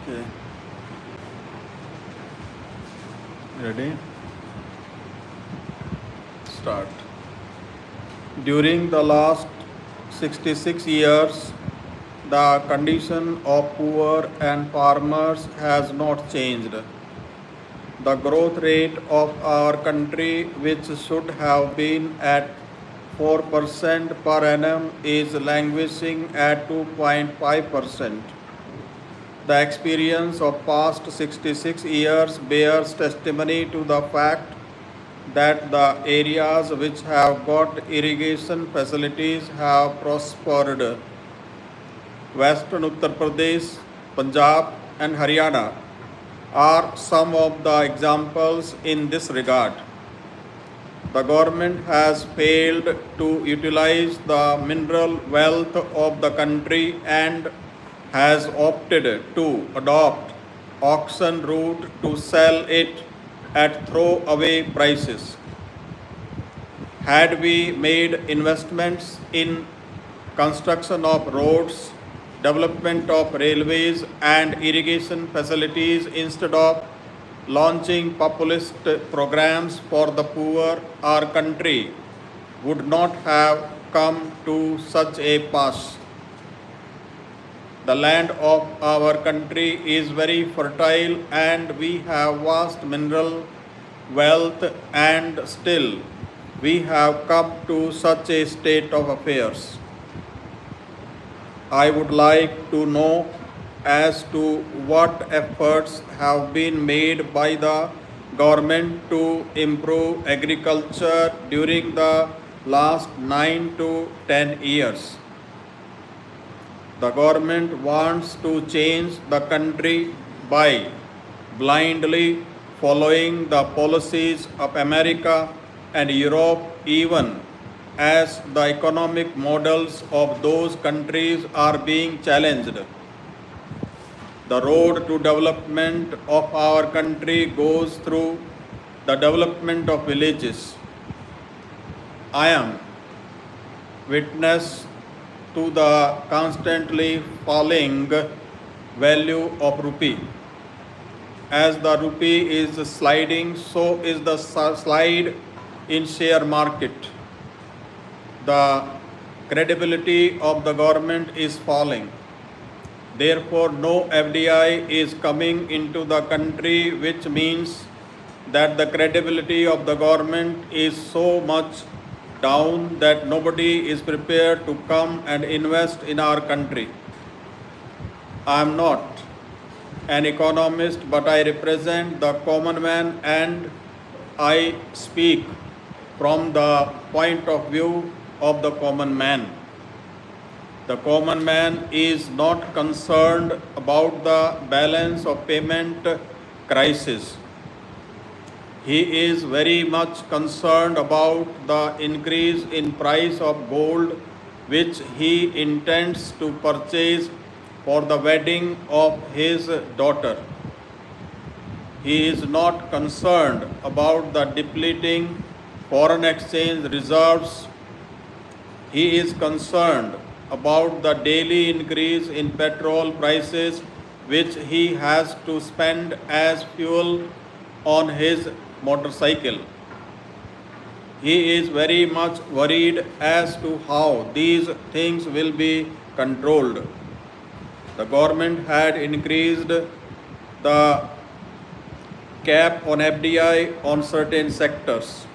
Okay. Ready? Start. During the last 66 years, the condition of poor and farmers has not changed. The growth rate of our country, which should have been at 4% per annum, is languishing at 2.5%. The experience of past 66 years bears testimony to the fact that the areas which have got irrigation facilities have prospered. Western Uttar Pradesh, Punjab and Haryana are some of the examples in this regard. The government has failed to utilize the mineral wealth of the country and has opted to adopt auction route to sell it at throwaway prices. Had we made investments in construction of roads, development of railways and irrigation facilities instead of launching populist programs for the poor, our country would not have come to such a pass. The land of our country is very fertile and we have vast mineral wealth, and still we have come to such a state of affairs. I would like to know as to what efforts have been made by the government to improve agriculture during the last 9 to 10 years. The government wants to change the country by blindly following the policies of America and Europe, even as the economic models of those countries are being challenged. The road to development of our country goes through the development of villages. I am witness to the constantly falling value of rupee. As the rupee is sliding, so is the slide in share market. The credibility of the government is falling. Therefore, no FDI is coming into the country, which means that the credibility of the government is so much down that nobody is prepared to come and invest in our country. I am not an economist, but I represent the common man and I speak from the point of view of the common man. The common man is not concerned about the balance of payment crisis. He is very much concerned about the increase in price of gold, which he intends to purchase for the wedding of his daughter. He is not concerned about the depleting foreign exchange reserves. He is concerned about the daily increase in petrol prices, which he has to spend as fuel on his motorcycle. He is very much worried as to how these things will be controlled. The government had increased the cap on FDI on certain sectors.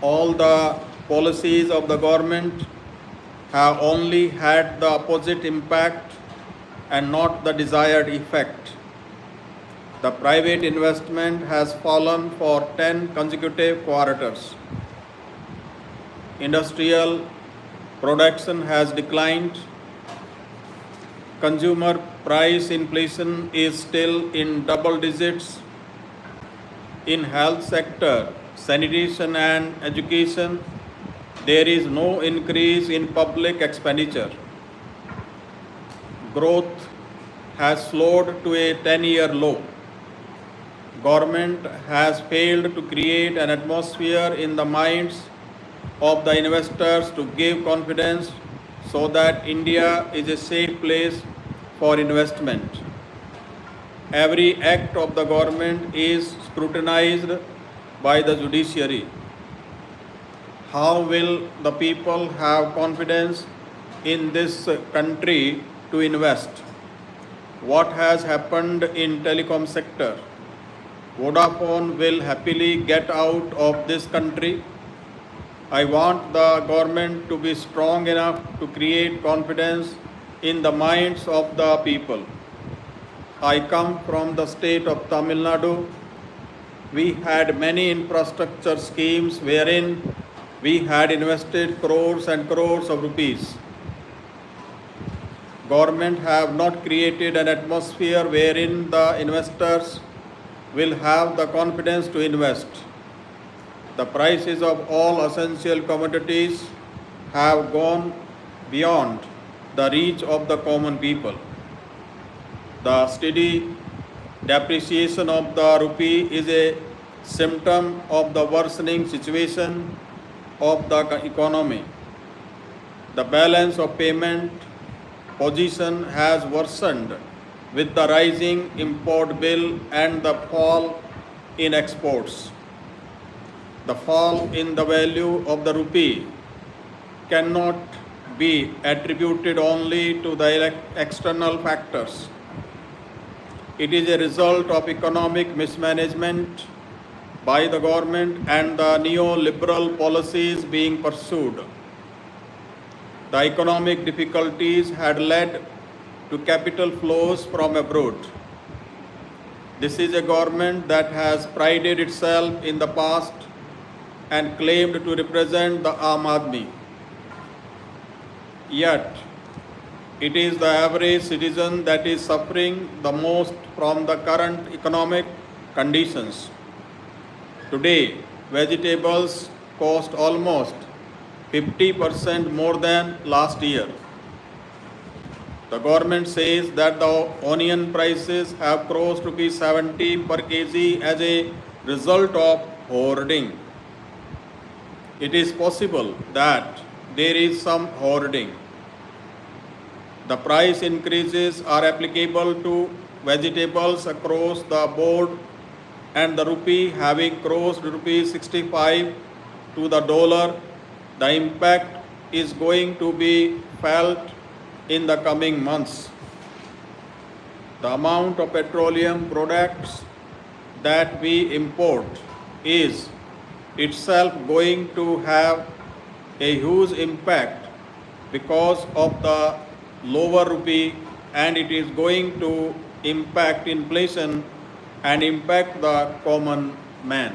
All the policies of the government have only had the opposite impact and not the desired effect. The private investment has fallen for 10 consecutive quarters. Industrial production has declined. Consumer price inflation is still in double digits. In health sector, sanitation and education, there is no increase in public expenditure. Growth has slowed to a 10-year low. Government has failed to create an atmosphere in the minds of the investors to give confidence so that India is a safe place for investment. Every act of the government is scrutinized by the judiciary. How will the people have confidence in this country to invest? What has happened in telecom sector? Vodafone will happily get out of this country. I want the government to be strong enough to create confidence in the minds of the people. I come from the state of Tamil Nadu. We had many infrastructure schemes wherein we had invested crores and crores of rupees. Government have not created an atmosphere wherein the investors will have the confidence to invest. The prices of all essential commodities have gone beyond the reach of the common people. The steady depreciation of the rupee is a symptom of the worsening situation of the economy. The balance of payment position has worsened with the rising import bill and the fall in exports. The fall in the value of the rupee cannot be attributed only to the external factors. It is a result of economic mismanagement by the government and the neoliberal policies being pursued. The economic difficulties had led to capital flows from abroad. This is a government that has prided itself in the past and claimed to represent the Aam Aadmi. Yet, it is the average citizen that is suffering the most from the current economic conditions. Today, vegetables cost almost 50% more than last year. The government says that the onion prices have crossed ₹70 per kg as a result of hoarding. It is possible that there is some hoarding. The price increases are applicable to vegetables across the board, and the rupee having crossed ₹65 to the dollar, the impact is going to be felt in the coming months. The amount of petroleum products that we import is itself going to have a huge impact because of the lower rupee, and it is going to impact inflation and impact the common man.